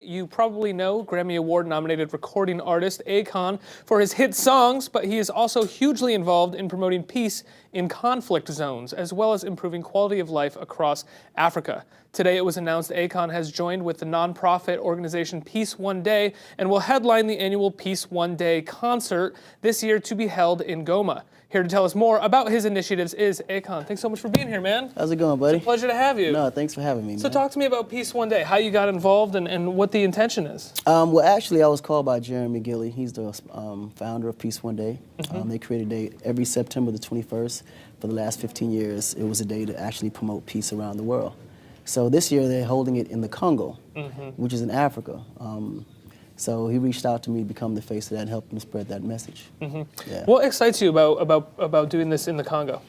You probably know Grammy Award-nominated recording artist Akon for his hit songs, but he is also hugely involved in promoting peace in conflict zones, as well as improving quality of life across Africa. Today it was announced Akon has joined with the nonprofit organization Peace One Day and will headline the annual Peace One Day concert this year to be held in Goma. Here to tell us more about his initiatives is Akon. Thanks so much for being here, man. How's it going, buddy? It's a pleasure to have you. No, thanks for having me, So man. talk to me about Peace One Day, how you got involved and what the intention is. Well, actually, I was called by Jeremy Gilly. He's the founder of Peace One Day. They create a day every September the 21st. For the last 15 years, it was a day to actually promote peace around the world. So this year, they're holding it in the Congo, which is in Africa. So he reached out to me to become the face of that and help him spread that message. Yeah. What excites you about doing this in the Congo?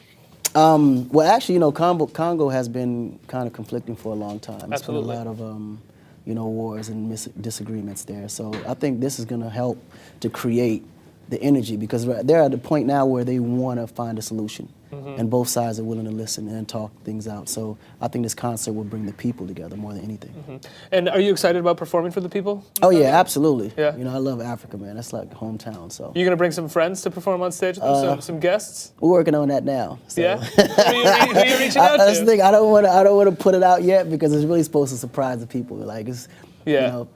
Well, actually, Congo has been kind of conflicting for a long time. Absolutely. It's been a lot of, wars and disagreements there. So I think this is going to help to create the energy because they're at the point now where they want to find a solution. And both sides are willing to listen and talk things out. So I think this concert will bring the people together more than anything. And are you excited about performing for the people? Oh, yeah, absolutely. Yeah. I love Africa, man. That's like hometown. So You going to bring some friends to perform on stage with them, some guests? we're working on that now. So. Yeah? Who are you reaching out That's the to? thing. I don't want to put it out yet because it's really supposed to surprise the people. Like it's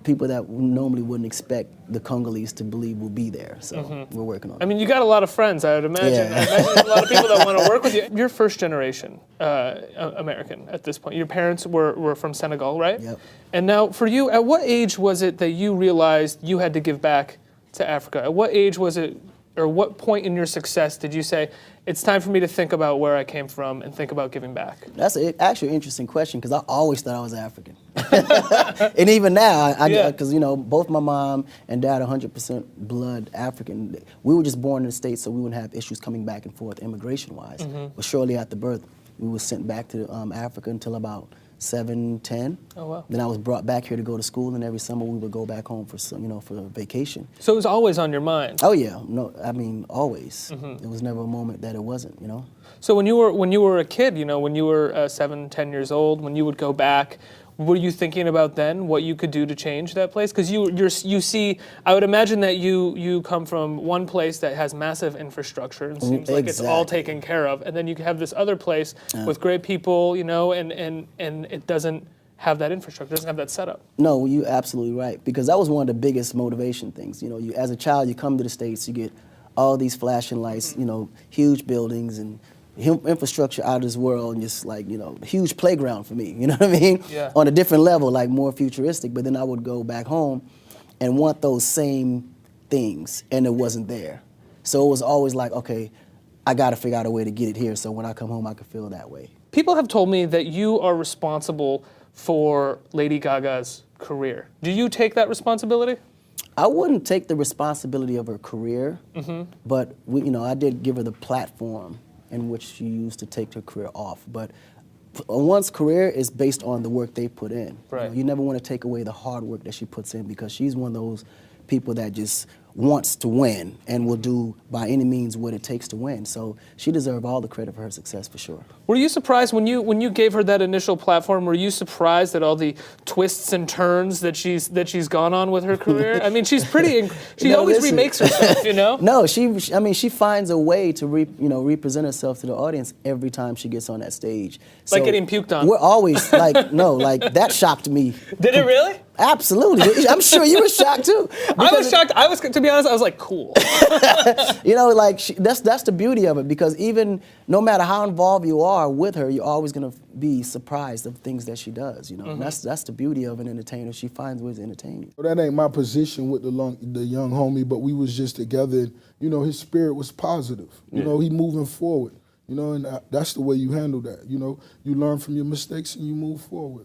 people that normally wouldn't expect the Congolese to believe will be there. So we're working on it. I mean, you got a lot of friends, I would imagine. Yeah. I imagine there's a lot of people that want to work with you. You're first generation American at this point. Your parents were from Senegal, right? Yep. And now for you, at what age was it that you realized you had to give back to Africa? At what age was it, or what point in your success did you say, it's time for me to think about where I came from and think about giving back? That's actually an interesting question because I always thought I was African. And even now, because both my mom and dad are 100% blood African. We were just born in the States, so we wouldn't have issues coming back and forth immigration-wise. But shortly after birth, we were sent back to Africa until about 7, 10. Oh, wow. Then I was brought back here to go to school, and every summer we would go back home for for vacation. So it was always on your mind. Oh yeah, no, I mean always. There was never a moment that it wasn't. So when you were a kid, when you were 7, 10 years old, when you would go back, were you thinking about then what you could do to change that place? Because you see, I would imagine that you come from one place that has massive infrastructure and seems like it's all taken care of, and then you have this other place with great people, and it doesn't have that infrastructure, doesn't have that setup. No, you're absolutely right, because that was one of the biggest motivation things. You as a child, you come to the States, you get all these flashing lights, huge buildings and infrastructure out of this world, and just like, huge playground for me, you know what I mean? Yeah. On a different level, like more futuristic, but then I would go back home and want those same things, and it wasn't there. So it was always like, okay, I gotta figure out a way to get it here, so when I come home, I can feel that way. People have told me that you are responsible for Lady Gaga's career. Do you take that responsibility? I wouldn't take the responsibility of her career, but I did give her the platform in which she used to take her career off. But one's career is based on the work they put in. Right. You never want to take away the hard work that she puts in, because she's one of those people that just wants to win and will do by any means what it takes to win. So she deserves all the credit for her success, for sure. Were you surprised when you gave her that initial platform? Were you surprised at all the twists and turns that she's gone on with her career? I mean, she's pretty. She always remakes herself, No, she finds a way to represent herself to the audience every time she gets on that stage. Like getting puked on. We're always like that shocked me. Did it really? Absolutely. I'm sure you were shocked too. I was shocked. To be honest, I was like, cool. That's the beauty of it, because even no matter how involved you are with her, you're always gonna be surprised of things that she does. And that's the beauty of an entertainer. She finds ways to entertain you. Well, that ain't my position with the young homie, but we was just together, and his spirit was positive. He moving forward. And that's the way you handle that. You learn from your mistakes and you move forward.